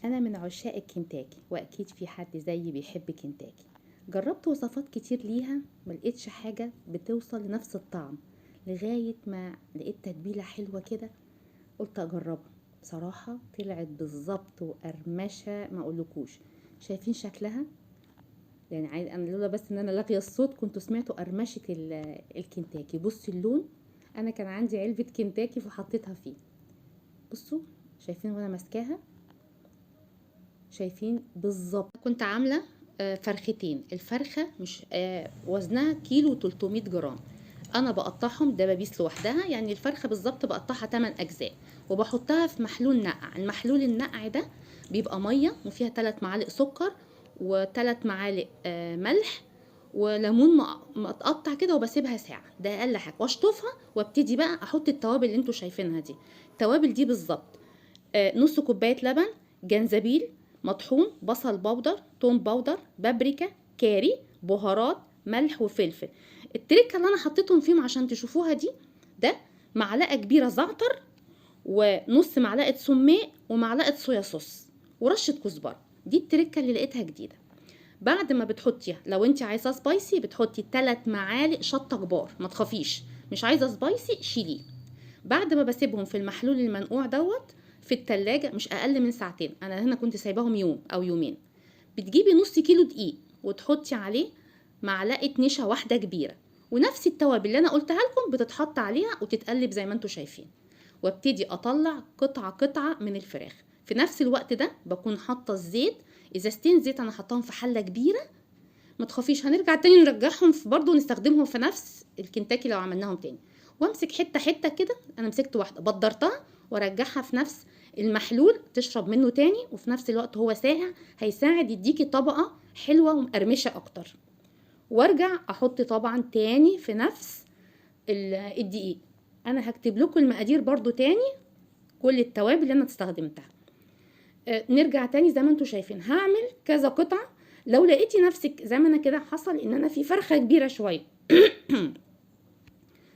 أنا من عشاق الكنتاكي، وأكيد في حد زيي بيحب كنتاكي. جربت وصفات كتير ليها، ملقتش حاجة بتوصل لنفس الطعم، لغاية ما لقيت تتبيلة حلوة كده قلت أجربها. بصراحة طلعت بالظبط وقرمشة ما أقولكوش. شايفين شكلها؟ يعني أنا لولا بس إن أنا لاغية الصوت كنتوا سمعتوا قرمشة الكنتاكي. بصوا اللون، أنا كان عندي علبة كنتاكي فحطيتها فيه. بصوا شايفين وأنا ماسكاها، شايفين بالظبط. كنت عامله فرختين. الفرخه مش وزنها كيلو 300 جرام. انا بقطعهم دبابيس لوحدها، يعني الفرخه بالظبط بقطعها 8 اجزاء وبحطها في محلول نقع. المحلول النقع ده بيبقى ميه وفيها 3 معالق سكر و3 معالق ملح وليمون متقطع كده، وبسيبها ساعه، ده اقل حاجه، واشطفها وابتدي بقى احط التوابل اللي انتوا شايفينها دي. التوابل دي بالظبط نص كوبايه لبن، جنزبيل مطحون، بصل بودر، توم بودر، بابريكا، كاري، بهارات، ملح وفلفل. التركه اللي انا حطيتهم فيهم عشان تشوفوها دي، ده معلقه كبيره زعتر ونص معلقه سماق ومعلقه صويا صوص ورشه كزبره. دي التركه اللي لقيتها جديده. بعد ما بتحطيها، لو انت عايزاه سبايسي بتحطي 3 معالق شطه كبار، ما تخافيش، مش عايزه سبايسي شيليه. بعد ما بسيبهم في المحلول المنقوع دوت في التلاجة مش اقل من ساعتين، انا هنا كنت سايباهم يوم او يومين. بتجيبي نص كيلو دقيق وتحطي عليه معلقه نشا واحده كبيره، ونفس التوابل اللي انا قلتها لكم بتتحط عليها وتتقلب زي ما انتم شايفين. وابتدي اطلع قطعه قطعه من الفراخ. في نفس الوقت ده بكون حاطه الزيت، ازازتين زيت انا حطاهم في حله كبيره. ما تخافيش، هنرجع تاني نرجعهم في برضو نستخدمهم في نفس الكنتاكي لو عملناهم تاني. وامسك حته حته كده، انا مسكت واحده بدرتها وارجعها في نفس المحلول تشرب منه تاني، وفي نفس الوقت هو ساقع هيساعد يديكي طبقه حلوه ومقرمشه اكتر. وارجع احط طبعا تاني في نفس الدقيق. انا هكتب لكم المقادير برضو تاني، كل التوابل اللي انا استخدمتها. نرجع تاني زي ما انتم شايفين، هعمل كذا قطعه. لو لقيتي نفسك زي ما انا كده حصل ان انا في فرخه كبيره شويه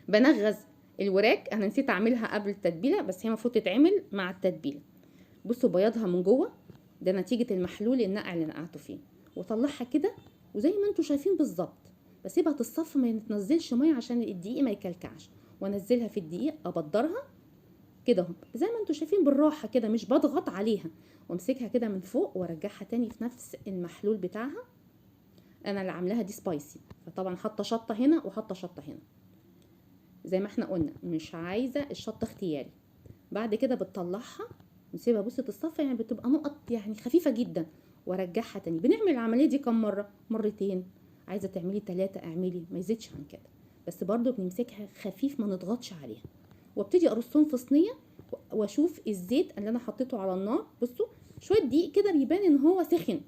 بنغز الوراك، انا نسيت اعملها قبل التتبيله بس هي المفروض تتعمل مع التتبيله. بصوا بياضها من جوه، ده نتيجه المحلول النقع اللي نقعته فيه. واطلعها كده وزي ما انتم شايفين بالظبط بسيبها تصفى، ما تنزلش ميه عشان الدقيق ما يكلكعش، وانزلها في الدقيق ابدرها كده اهو زي ما انتم شايفين بالراحه كده، مش بضغط عليها، وامسكها كده من فوق وارجعها تاني في نفس المحلول بتاعها. انا اللي عاملاها دي سبايسي، فطبعا حاطه شطه هنا وحاطه شطه هنا زي ما احنا قلنا، مش عايزه الشطه اختياري. بعد كده بتطلعها نسيبها بصي تتصفى، يعني بتبقى نقط يعني خفيفه جدا، وارجعها تاني. بنعمل العمليه دي كم مره؟ مرتين. عايزه تعملي 3 اعملي، ما يزيدش عن كده، بس برضو بنمسكها خفيف ما نضغطش عليها. وابتدي ارصهم في صينيه واشوف الزيت اللي انا حطيته على النار. بصوا شويه دقيق كده بيبان ان هو سخن.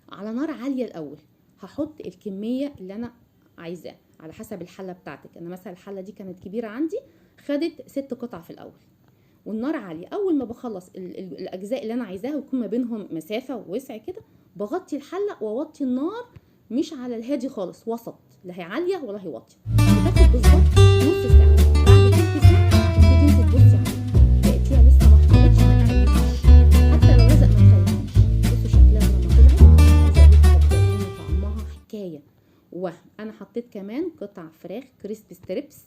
على نار عاليه الاول هحط الكميه اللي انا عايزاه على حسب الحله بتاعتك. انا مثلا الحله دي كانت كبيره عندي، خدت 6 قطع في الاول. والنار عاليه، اول ما بخلص الاجزاء اللي انا عايزاها ويكون ما بينهم مسافه ووسع كده، بغطي الحله واوطي النار، مش على الهادي خالص، وسط، لا هي عاليه ولا هي واطيه. بتاخد بالظبط نص ساعه. بعد تلت ساعه تبتدي انت تبصي عليها، لقيتيها لسه ما احمرتش ما تقلبيش، حتى لو لزق ما تخليهاش. بصوا شكلها لما طلعت، عايزه اقول لكم صدقوني طعمها حكايه. وانا حطيت كمان قطع فراخ كريسبي ستريبس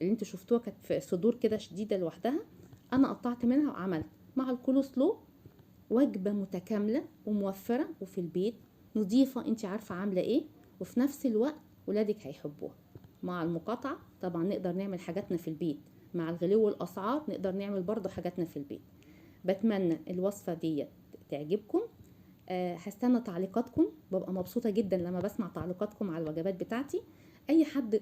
اللي انتوا شفتوها كانت في صدور كده شديده لوحدها، انا قطعت منها وعملت مع الكولو سلو وجبه متكامله وموفره وفي البيت، نظيفه، انت عارفه عامله ايه، وفي نفس الوقت ولادك هيحبوها. مع المقاطعه طبعا نقدر نعمل حاجاتنا في البيت، مع الغلو والاسعار نقدر نعمل برضو حاجاتنا في البيت. بتمنى الوصفه دي تعجبكم. هستنى تعليقاتكم، ببقى مبسوطه جدا لما بسمع تعليقاتكم على الوجبات بتاعتي. اي حد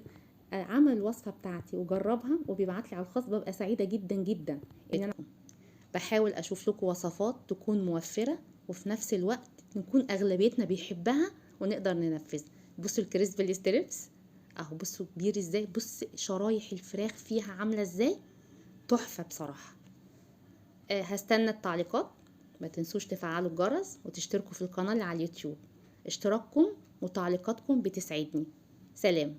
عمل الوصفه بتاعتي وجربها وبيبعت لي على الخاص ببقى سعيده جدا جدا. ان انا بحاول اشوف لكم وصفات تكون موفره وفي نفس الوقت نكون اغلبيتنا بيحبها ونقدر ننفذها. بصوا الكريسبي ستريبس اهو، بصوا كبير ازاي، بص شرايح الفراخ فيها عامله ازاي، تحفه بصراحه. هستنى التعليقات. ما تنسوش تفعلوا الجرس وتشتركوا في القناه اللي على اليوتيوب. اشتراككم وتعليقاتكم بتسعدني. سلام.